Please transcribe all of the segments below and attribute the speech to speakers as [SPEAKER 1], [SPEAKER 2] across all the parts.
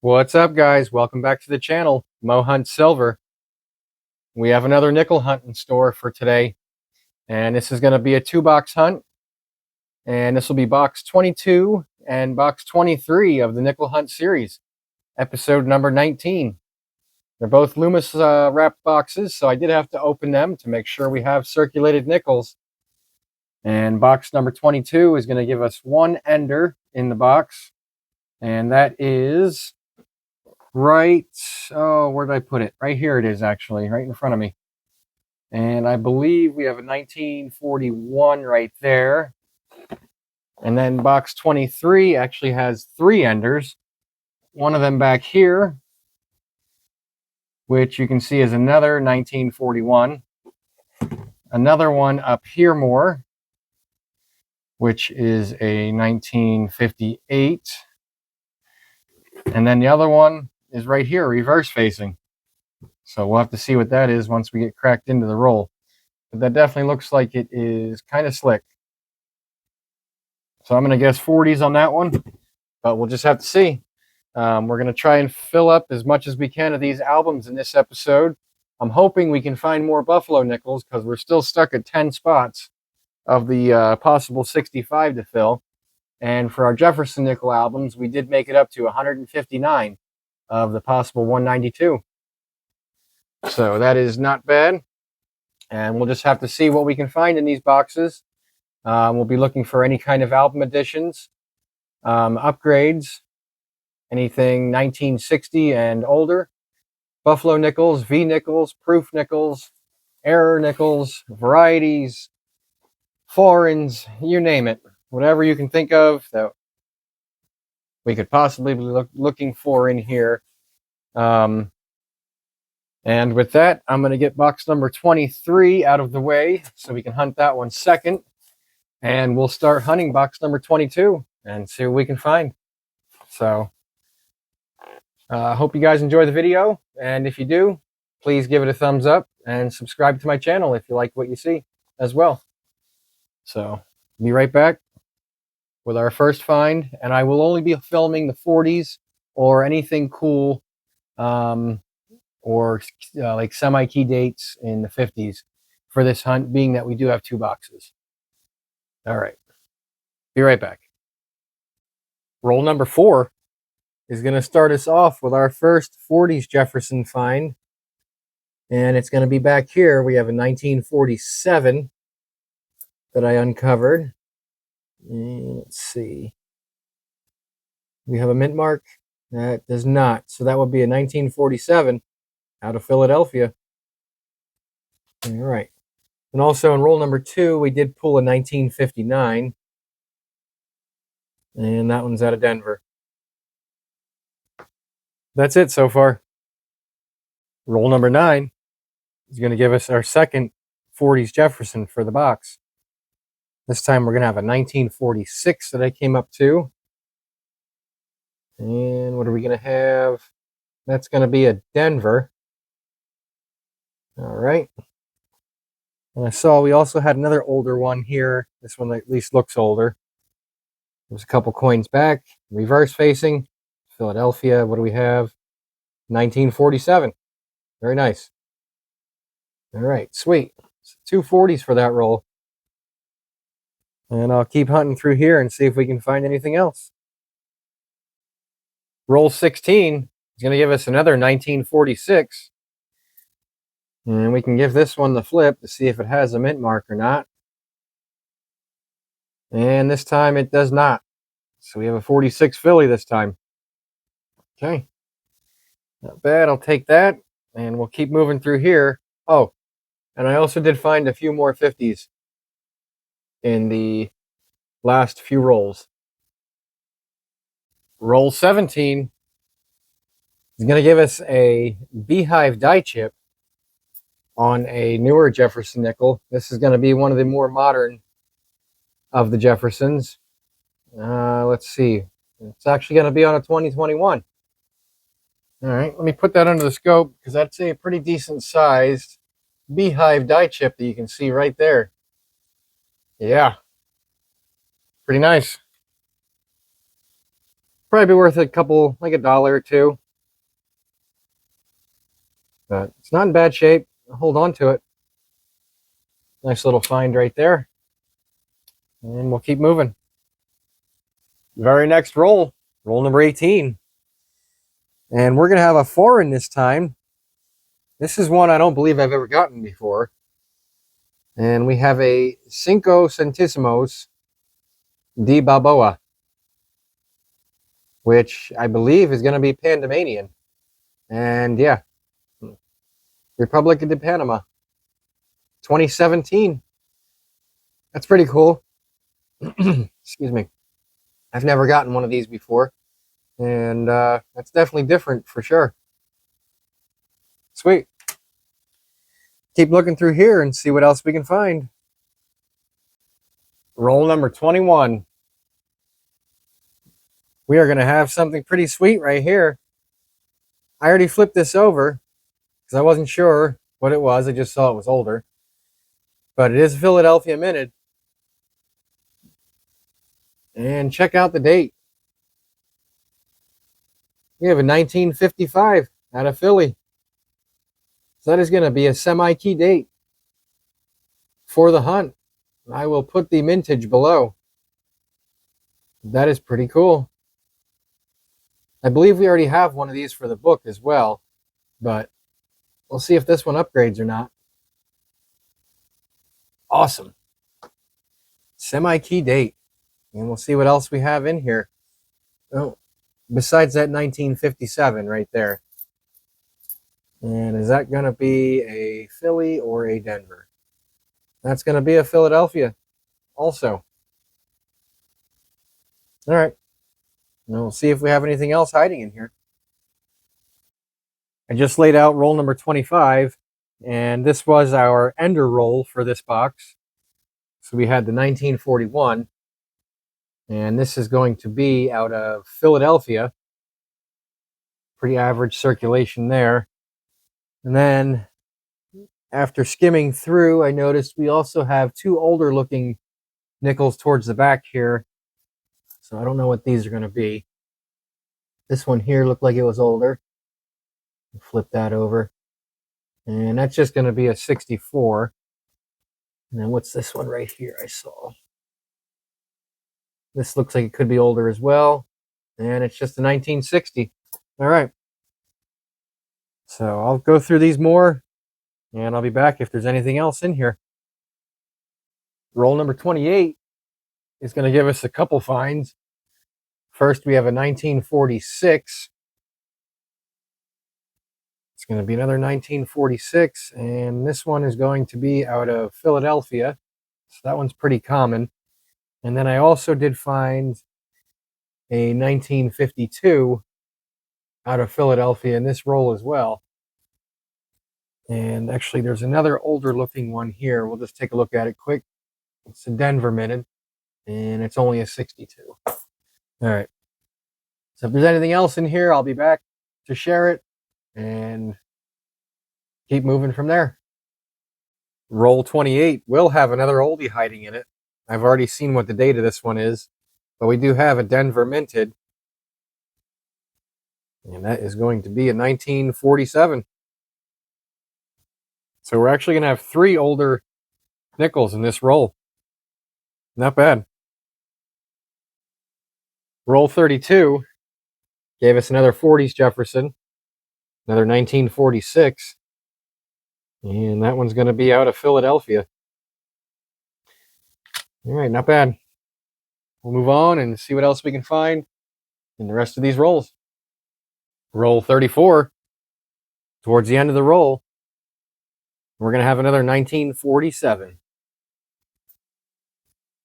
[SPEAKER 1] What's up, guys? Welcome back to the channel, Mo Hunt Silver. We have another nickel hunt in store for today, and this is going to be a two-box hunt, and this will be box 22 and box 23 of the nickel hunt series, episode number 19. They're both Loomis wrapped boxes, so I did have to open them to make sure we have circulated nickels. And box number 22 is going to give us one ender in the box, and that is right, oh, where did I put it? Right here it is, actually, right in front of me. And I believe we have a 1941 right there. And then box 23 actually has three enders. One of them back here, which you can see is another 1941. Another one up here more, which is a 1958. And then the other one is right here, reverse facing. So we'll have to see what that is once we get cracked into the roll. But that definitely looks like it is kind of slick. So I'm going to guess 40s on that one, but we'll just have to see. We're going to try and fill up as much as we can of these albums in this episode. I'm hoping we can find more Buffalo nickels because we're still stuck at 10 spots of the possible 65 to fill. And for our Jefferson nickel albums, we did make it up to 159 of the possible 192. So that is not bad. And we'll just have to see what we can find in these boxes. We'll be looking for any kind of album additions, upgrades, anything 1960 and older, Buffalo nickels, V nickels, proof nickels, error nickels, varieties, foreigns, you name it. Whatever you can think of that we could possibly be looking for in here. And with that, I'm going to get box number 23 out of the way so we can hunt that one second. And we'll start hunting box number 22 and see what we can find. So I hope you guys enjoy the video. And if you do, please give it a thumbs up and subscribe to my channel if you like what you see as well. So be right back with our first find. And I will only be filming the 40s or anything cool or like semi-key dates in the 50s for this hunt, being that we do have two boxes. All right. Be right back. Roll number 4 is going to start us off with our first 40s Jefferson find. And it's going to be back here. We have a 1947 that I uncovered. And let's see. We have a mint mark. That does not. So that would be a 1947 out of Philadelphia. All right. And also in roll number 2, we did pull a 1959. And that one's out of Denver. That's it so far. Roll number 9 is going to give us our second 40s Jefferson for the box. This time we're going to have a 1946 that I came up to. And what are we going to have? That's going to be a Denver. All right. And I saw we also had another older one here. This one at least looks older. There's a couple coins back. Reverse facing. Philadelphia. What do we have? 1947. Very nice. All right. Sweet. So 2 40s for that roll. And I'll keep hunting through here and see if we can find anything else. Roll 16 is going to give us another 1946. And we can give this one the flip to see if it has a mint mark or not. And this time it does not. So we have a 46 Philly this time. Okay. Not bad. I'll take that. And we'll keep moving through here. Oh, and I also did find a few more 50s in the last few rolls. Roll 17 is going to give us a beehive die chip on a newer Jefferson nickel. This is going to be one of the more modern of the Jeffersons. Let's see. It's actually going to be on a 2021. All right, let me put that under the scope because that's a pretty decent sized beehive die chip that you can see right there. Yeah, pretty nice. Probably be worth a couple, like $1 or $2. But it's not in bad shape. I'll hold on to it. Nice little find right there. And we'll keep moving. Very next roll, roll number 18. And we're going to have a foreign this time. This is one I don't believe I've ever gotten before. And we have a Cinco Centésimos de Balboa, which I believe is going to be Panamanian. And yeah, Republic of Panama, 2017. That's pretty cool. Excuse me. I've never gotten one of these before. And that's definitely different for sure. Sweet. Keep looking through here and see what else we can find. Roll number 21. We are going to have something pretty sweet right here. I already flipped this over because I wasn't sure what it was. I just saw it was older. But it is Philadelphia minted. And check out the date. We have a 1955 out of Philly. So that is going to be a semi-key date for the hunt. I will put the mintage below. That is pretty cool. I believe we already have one of these for the book as well, but we'll see if this one upgrades or not. Awesome. Semi-key date. And we'll see what else we have in here. Oh, besides that 1957 right there. And is that going to be a Philly or a Denver? That's going to be a Philadelphia also. All right. Now we'll see if we have anything else hiding in here. I just laid out roll number 25, and this was our ender roll for this box. So we had the 1941, and this is going to be out of Philadelphia. Pretty average circulation there. And then after skimming through, I noticed we also have two older looking nickels towards the back here. So I don't know what these are going to be. This one here looked like it was older. Flip that over. And that's just going to be a 64. And then what's this one right here I saw? This looks like it could be older as well. And it's just a 1960. All right. So I'll go through these more, and I'll be back if there's anything else in here. Roll number 28 is going to give us a couple finds. First, we have a 1946. It's going to be another 1946, and this one is going to be out of Philadelphia. So that one's pretty common. And then I also did find a 1952 out of Philadelphia in this roll as well. And actually, there's another older looking one here. We'll just take a look at it quick. It's a Denver minted, and it's only a 62. All right. So if there's anything else in here, I'll be back to share it and keep moving from there. Roll 28 will have another oldie hiding in it. I've already seen what the date of this one is, but we do have a Denver minted. And that is going to be a 1947. So we're actually going to have 3 older nickels in this roll. Not bad. Roll 32 gave us another 40s Jefferson, another 1946. And that one's going to be out of Philadelphia. All right, not bad. We'll move on and see what else we can find in the rest of these rolls. Roll 34, towards the end of the roll, we're going to have another 1947.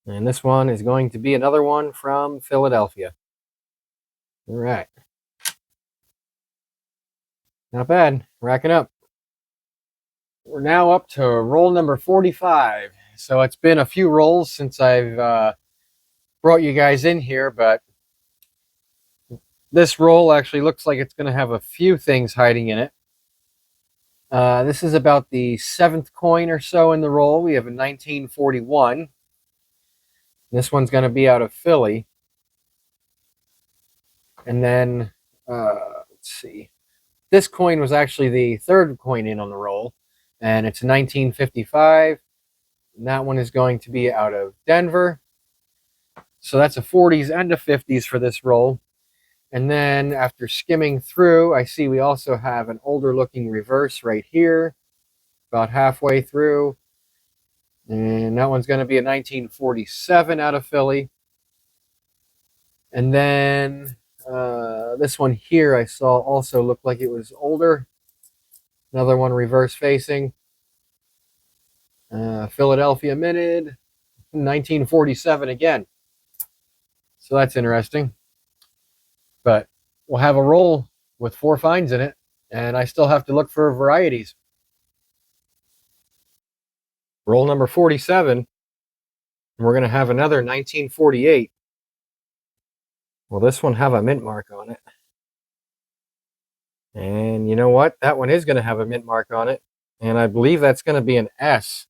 [SPEAKER 1] And this one is going to be another one from Philadelphia. All right. Not bad. Racking up. We're now up to roll number 45. So it's been a few rolls since I've brought you guys in here, but this roll actually looks like it's going to have a few things hiding in it. This is about the 7th coin or so in the roll. We have a 1941. This one's going to be out of Philly. And then, let's see. This coin was actually the third coin in on the roll, and it's 1955. And that one is going to be out of Denver. So that's a 40s and a 50s for this roll. And then after skimming through, I see we also have an older looking reverse right here, about halfway through. And that one's going to be a 1947 out of Philly. And then this one here I saw also looked like it was older. Another one reverse facing. Philadelphia minted, 1947 again. So that's interesting. But we'll have a roll with 4 finds in it, and I still have to look for varieties. Roll number 47, and we're going to have another 1948. Will this one have a mint mark on it? And you know what? That one is going to have a mint mark on it, and I believe that's going to be an S.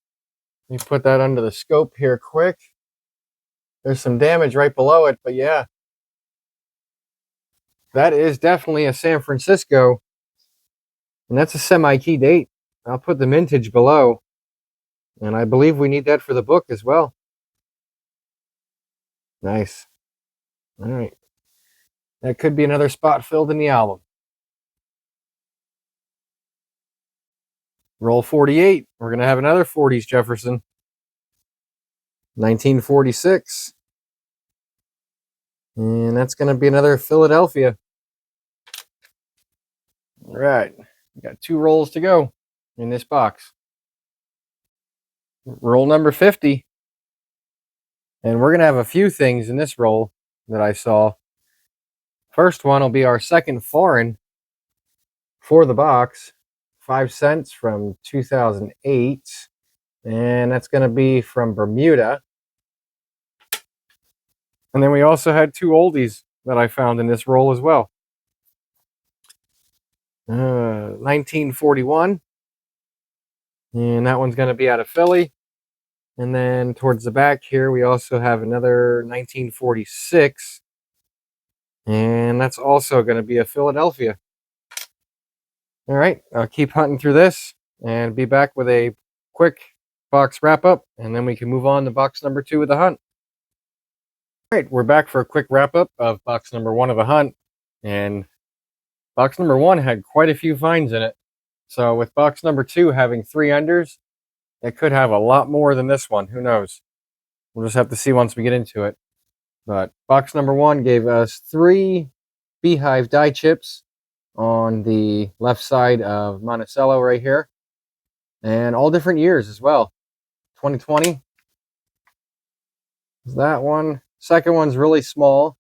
[SPEAKER 1] Let me put that under the scope here quick. There's some damage right below it, but yeah. That is definitely a San Francisco, and that's a semi-key date. I'll put the mintage below, and I believe we need that for the book as well. Nice. All right. That could be another spot filled in the album. Roll 48. We're going to have another 40s Jefferson. 1946. And that's going to be another Philadelphia. All right. We got 2 rolls to go in this box. Roll number 50. And we're going to have a few things in this roll that I saw. First one will be our second foreign for the box. 5 cents from 2008. And that's going to be from Bermuda. And then we also had 2 oldies that I found in this roll as well. 1941. And that one's going to be out of Philly. And then towards the back here, we also have another 1946. And that's also going to be a Philadelphia. All right, I'll keep hunting through this and be back with a quick box wrap up. And then we can move on to box number 2 of the hunt. All right, we're back for a quick wrap up of box number 1 of the hunt. And box number 1 had quite a few finds in it. So with box number 2 having 3 unders, it could have a lot more than this one. Who knows? We'll just have to see once we get into it. But box number 1 gave us 3 beehive die chips on the left side of Monticello right here. And all different years as well. 2020 is that one. Second one's really small,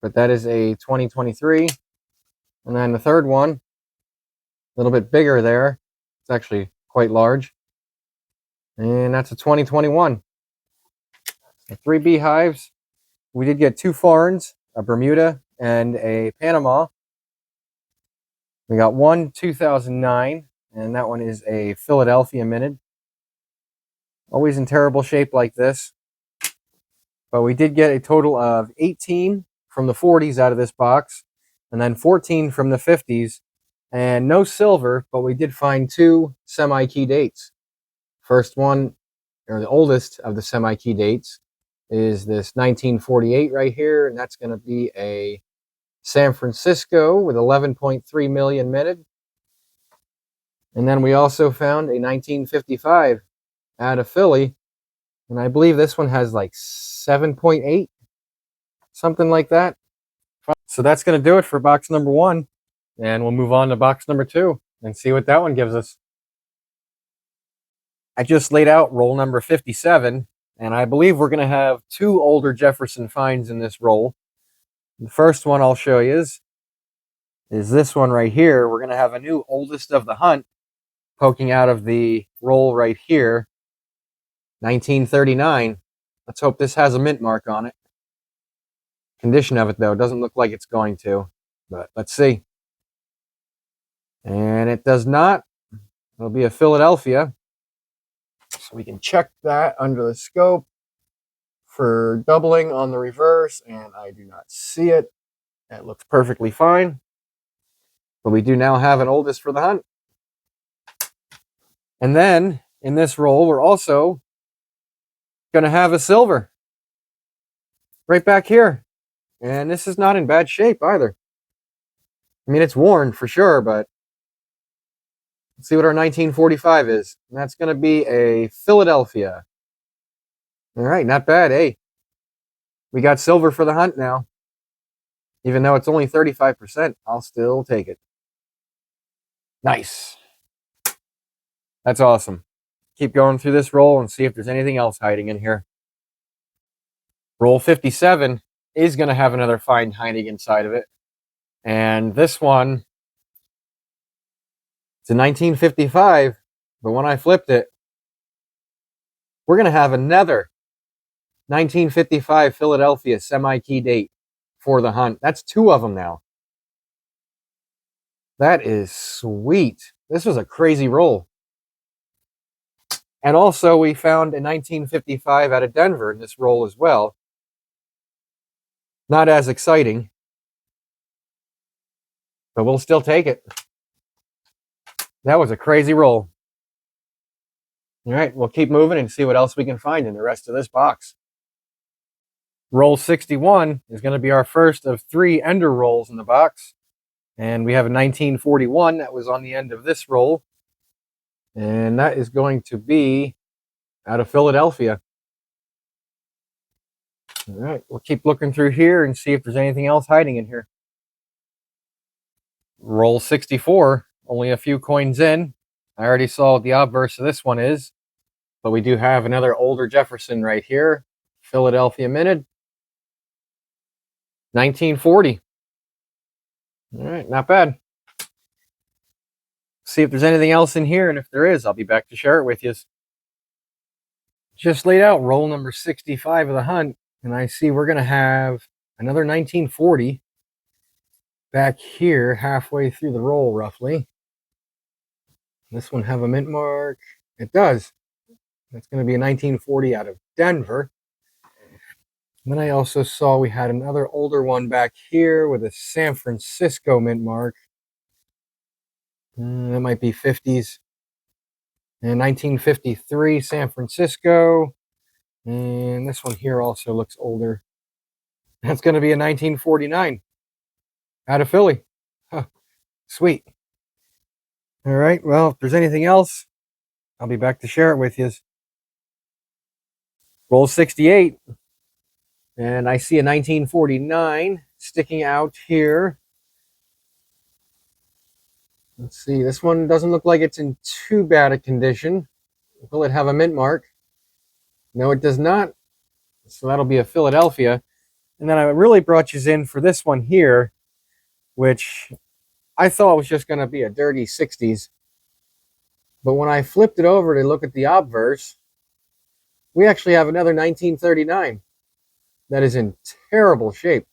[SPEAKER 1] but that is a 2023. And then the third one, a little bit bigger there. It's actually quite large. And that's a 2021. So 3 beehives. We did get 2 foreigns, a Bermuda and a Panama. We got 1 2009, and that one is a Philadelphia minted. Always in terrible shape like this. But we did get a total of 18 from the 40s out of this box, and then 14 from the 50s, and no silver, but we did find 2 semi-key dates. First one, or the oldest of the semi-key dates, is this 1948 right here, and that's going to be a San Francisco with 11.3 million minted. And then we also found a 1955 out of Philly, and I believe this one has like 7.8, something like that. So that's going to do it for box number 1, and we'll move on to box number 2 and see what that one gives us. I just laid out roll number 57, and I believe we're going to have 2 older Jefferson finds in this roll. The first one I'll show you is this one right here. We're going to have a new oldest of the hunt poking out of the roll right here, 1939. Let's hope this has a mint mark on it. Condition of it, though, doesn't look like it's going to, but let's see. And it does not. It'll be a Philadelphia. So we can check that under the scope for doubling on the reverse, and I do not see it. That looks perfectly fine. But we do now have an oldest for the hunt. And then in this roll, we're also going to have a silver right back here. And this is not in bad shape either. I mean, it's worn for sure, but let's see what our 1945 is. And that's going to be a Philadelphia. All right, not bad. Hey, we got silver for the hunt now. Even though it's only 35%, I'll still take it. Nice. That's awesome. Keep going through this roll and see if there's anything else hiding in here. Roll 57 is going to have another find hiding inside of it. And this one, it's a 1955, but when I flipped it, we're going to have another 1955 Philadelphia semi-key date for the hunt. That's 2 of them now. That is sweet. This was a crazy roll. And also, we found a 1955 out of Denver in this roll as well. Not as exciting, but we'll still take it. That was a crazy roll. All right, we'll keep moving and see what else we can find in the rest of this box. Roll 61 is going to be our first of 3 ender rolls in the box. And we have a 1941 that was on the end of this roll. And that is going to be out of Philadelphia. All right, we'll keep looking through here and see if there's anything else hiding in here. Roll 64, only a few coins in. I already saw what the obverse of this one is, but we do have another older Jefferson right here. Philadelphia minted. 1940. All right, not bad. See if there's anything else in here, and if there is, I'll be back to share it with you. Just laid out roll number 65 of the hunt, and I see we're going to have another 1940 back here halfway through the roll, roughly. This one have a mint mark? It does. That's going to be a 1940 out of Denver. And then I also saw we had another older one back here with a San Francisco mint mark. That might be 50s. And 1953 San Francisco. And this one here also looks older. That's going to be a 1949 out of Philly. Huh. Sweet. All right. Well, if there's anything else, I'll be back to share it with you. Roll 68. And I see a 1949 sticking out here. Let's see. This one doesn't look like it's in too bad a condition. Will it have a mint mark? No, it does not. So that'll be a Philadelphia. And then I really brought you in for this one here, which I thought was just going to be a dirty 60s. But when I flipped it over to look at the obverse, we actually have another 1939 that is in terrible shape.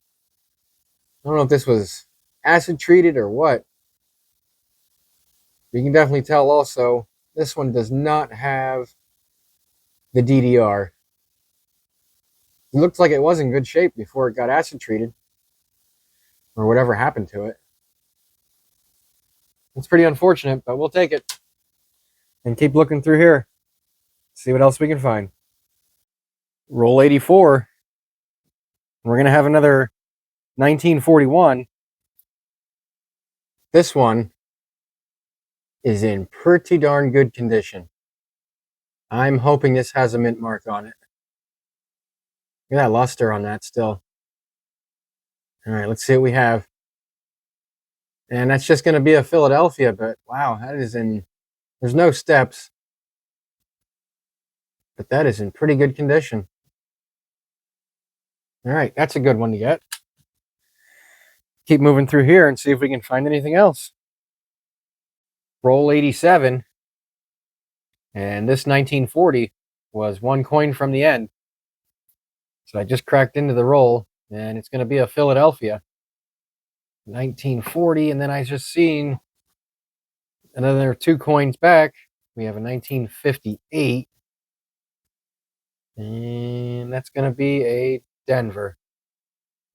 [SPEAKER 1] I don't know if this was acid treated or what. You can definitely tell also, this one does not have the DDR. It looks like it was in good shape before it got acid treated, or whatever happened to it. It's pretty unfortunate, but we'll take it. And keep looking through here. See what else we can find. Roll 84. We're going to have another 1941. This one is in pretty darn good condition. I'm hoping this has a mint mark on it. Look at that luster on that still. All right, let's see what we have. And that's just going to be a Philadelphia, but wow, that is in, there's no steps. But that is in pretty good condition. All right, that's a good one to get. Keep moving through here and see if we can find anything else. Roll 87. And this 1940 was 1 coin from the end. So I just cracked into the roll, and it's going to be a Philadelphia. 1940, and then I just seen another 2 coins back. We have a 1958. And that's going to be a Denver.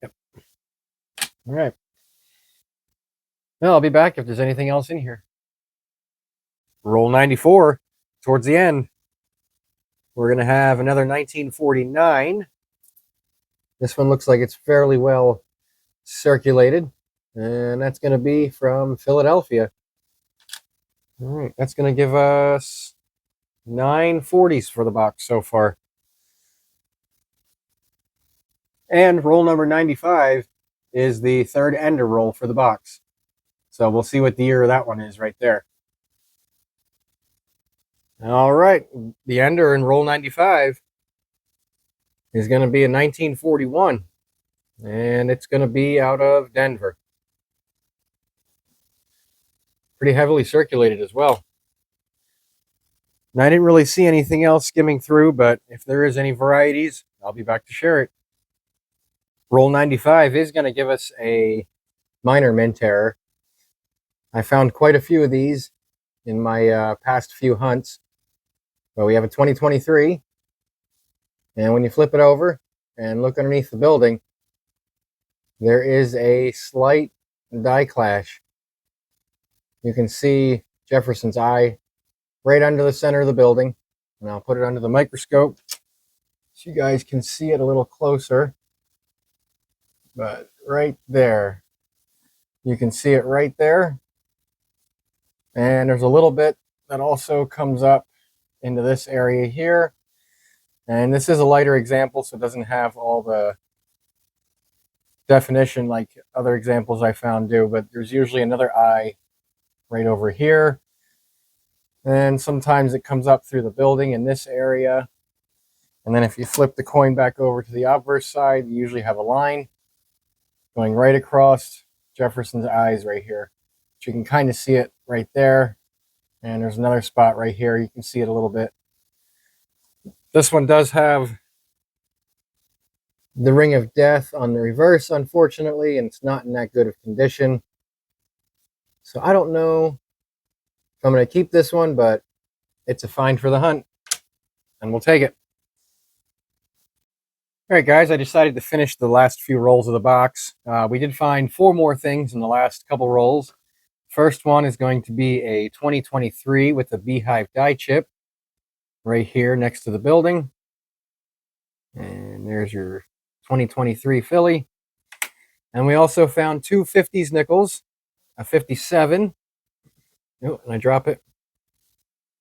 [SPEAKER 1] Yep. All right. Well, I'll be back if there's anything else in here. Roll 94 towards the end. We're going to have another 1949. This one looks like it's fairly well circulated. And that's going to be from Philadelphia. All right, that's going to give us 940s for the box so far. And roll number 95 is the third ender roll for the box. So we'll see what the year of that one is right there. All right, the ender in roll 95 is going to be a 1941. And it's going to be out of Denver. Pretty heavily circulated as well. And I didn't really see anything else skimming through, but if there is any varieties, I'll be back to share it. Roll 95 is going to give us a minor mint error. I found quite a few of these in my past few hunts. But we have a 2023. And when you flip it over and look underneath the building, there is a slight die clash. You can see Jefferson's eye right under the center of the building. And I'll put it under the microscope so you guys can see it a little closer. But right there, you can see it right there. And there's a little bit that also comes up into this area here. And this is a lighter example, so it doesn't have all the definition like other examples I found do, but there's usually another eye right over here. And sometimes it comes up through the building in this area. And then if you flip the coin back over to the obverse side, you usually have a line going right across Jefferson's eyes right here. But you can kind of see it right there. And there's another spot right here. You can see it a little bit. This one does have the Ring of Death on the reverse, unfortunately, and it's not in that good of condition. So I don't know if I'm going to keep this one, but it's a find for the hunt, and we'll take it. All right, guys, I decided to finish the last few rolls of the box. We did find 4 more things in the last couple rolls. First one is going to be a 2023 with a beehive die chip right here next to the building. And there's your 2023 Philly. And we also found 2 50s nickels, a 57. Oh, and I drop it.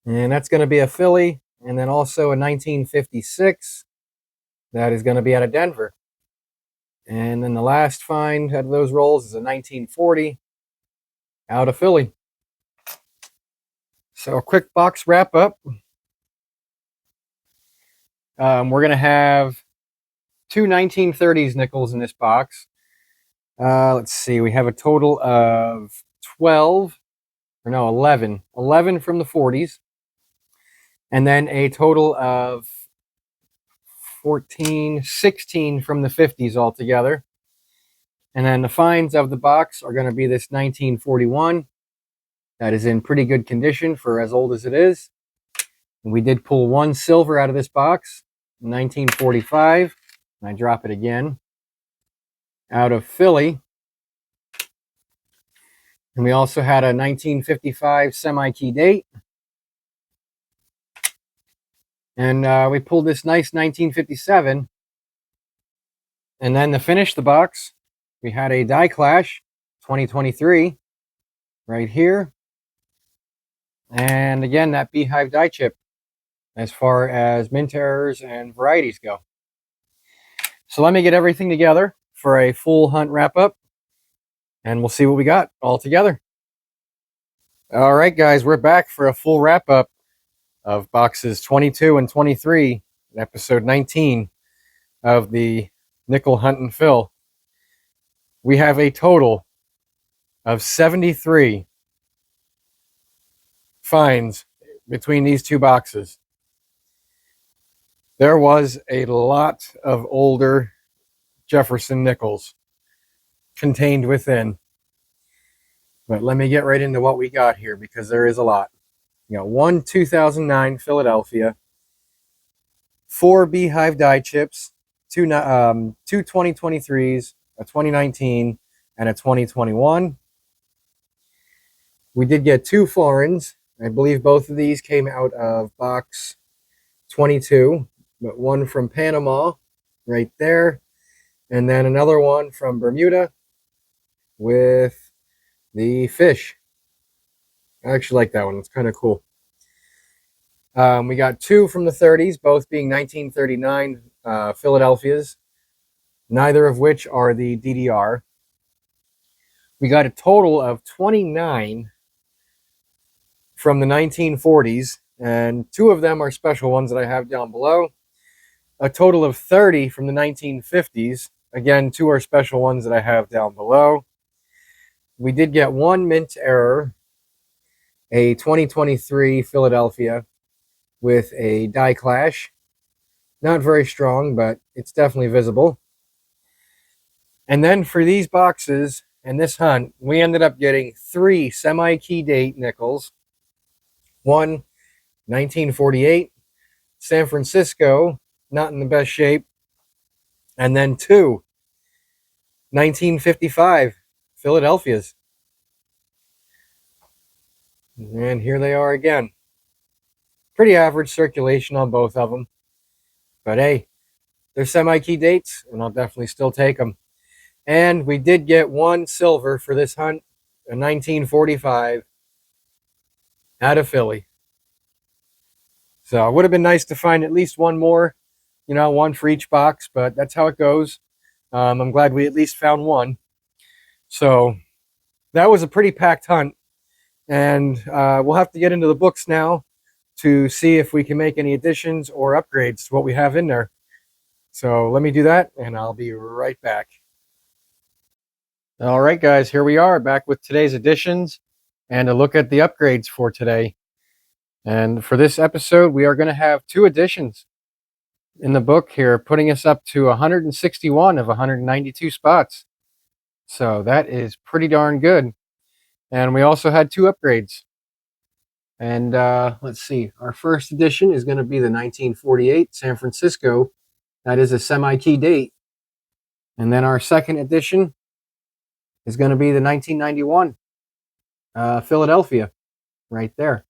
[SPEAKER 1] And that's going to be a Philly. And then also a 1956. That is going to be out of Denver. And then the last find out of those rolls is a 1940 out of Philly. So a quick box wrap up. We're going to have 2 1930s nickels in this box. Let's see. We have a total of 11 from the 40s. And then a total of 16 from the 50s altogether. And then the finds of the box are going to be this 1941. That is in pretty good condition for as old as it is. And we did pull 1 silver out of this box, 1945. And I drop it again. Out of Philly. And we also had a 1955 semi-key date. And we pulled this nice 1957. And then to finish the box, we had a die clash 2023 right here. And again, that beehive die chip as far as mint errors and varieties go. So let me get everything together for a full hunt wrap up. And we'll see what we got all together. All right, guys, we're back for a full wrap up of boxes 22 and 23, episode 19 of the Nickel Hunt and Fill. We have a total of 73 finds between these 2 boxes. There was a lot of older Jefferson nickels contained within. But let me get right into what we got here because there is a lot. You got 1 2009 Philadelphia, 4 beehive die chips, 2 2023s, a 2019, and a 2021. We did get 2 foreigns. I believe both of these came out of box 22, but one from Panama right there, and then another one from Bermuda with the fish. I actually like that one. It's kind of cool. We got 2 from the 30s, both being 1939 Philadelphias, neither of which are the DDR. We got a total of 29 from the 1940s, and 2 of them are special ones that I have down below. A total of 30 from the 1950s. Again, 2 are special ones that I have down below. We did get 1 mint error, a 2023 Philadelphia with a die clash. Not very strong, but it's definitely visible. And then for these boxes and this hunt, we ended up getting 3 semi-key date nickels. 1, 1948, San Francisco, not in the best shape. And then 2, 1955, Philadelphia's. And here they are again. Pretty average circulation on both of them. But hey, they're semi-key dates, and I'll definitely still take them. And we did get 1 silver for this hunt, a 1945 out of Philly. So it would have been nice to find at least 1 more, 1 for each box, but that's how it goes. I'm glad we at least found 1. So that was a pretty packed hunt, and we'll have to get into the books now to see if we can make any additions or upgrades to what we have in there. So let me do that, and I'll be right back. All right, guys, here we are back with today's additions and a look at the upgrades for today. And for this episode, we are going to have 2 additions in the book here, putting us up to 161 of 192 spots. So that is pretty darn good. And we also had 2 upgrades. And let's see, our first edition is going to be the 1948 San Francisco. That is a semi-key date. And then our second edition is going to be the 1991 Philadelphia, right there.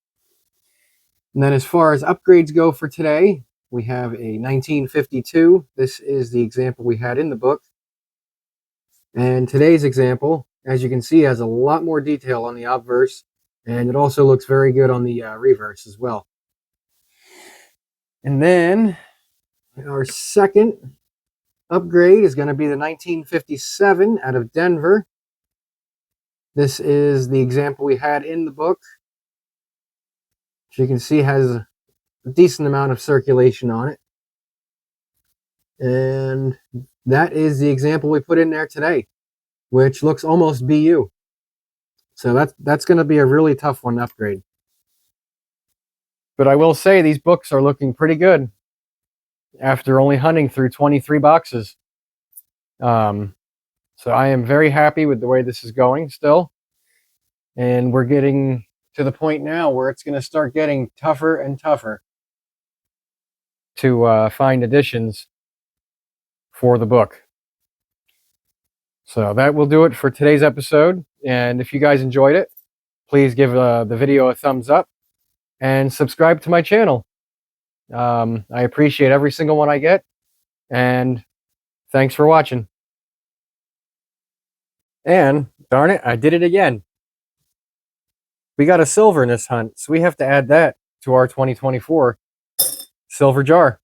[SPEAKER 1] And then as far as upgrades go for today, we have a 1952. This is the example we had in the book. And today's example, as you can see, has a lot more detail on the obverse, and it also looks very good on the reverse as well. And then our second upgrade is going to be the 1957 out of Denver. This is the example we had in the book. As you can see, has a decent amount of circulation on it. And that is the example we put in there today, which looks almost BU. So that's going to be a really tough one to upgrade. But I will say these books are looking pretty good after only hunting through 23 boxes. So I am very happy with the way this is going still. And we're getting to the point now where it's going to start getting tougher and tougher to find additions for the book. So that will do it for today's episode. And if you guys enjoyed it, please give the video a thumbs up and subscribe to my channel. I appreciate every single one I get. And thanks for watching. And darn it, I did it again. We got a silver in this hunt, so we have to add that to our 2024 silver jar.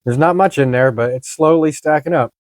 [SPEAKER 1] There's not much in there, but it's slowly stacking up.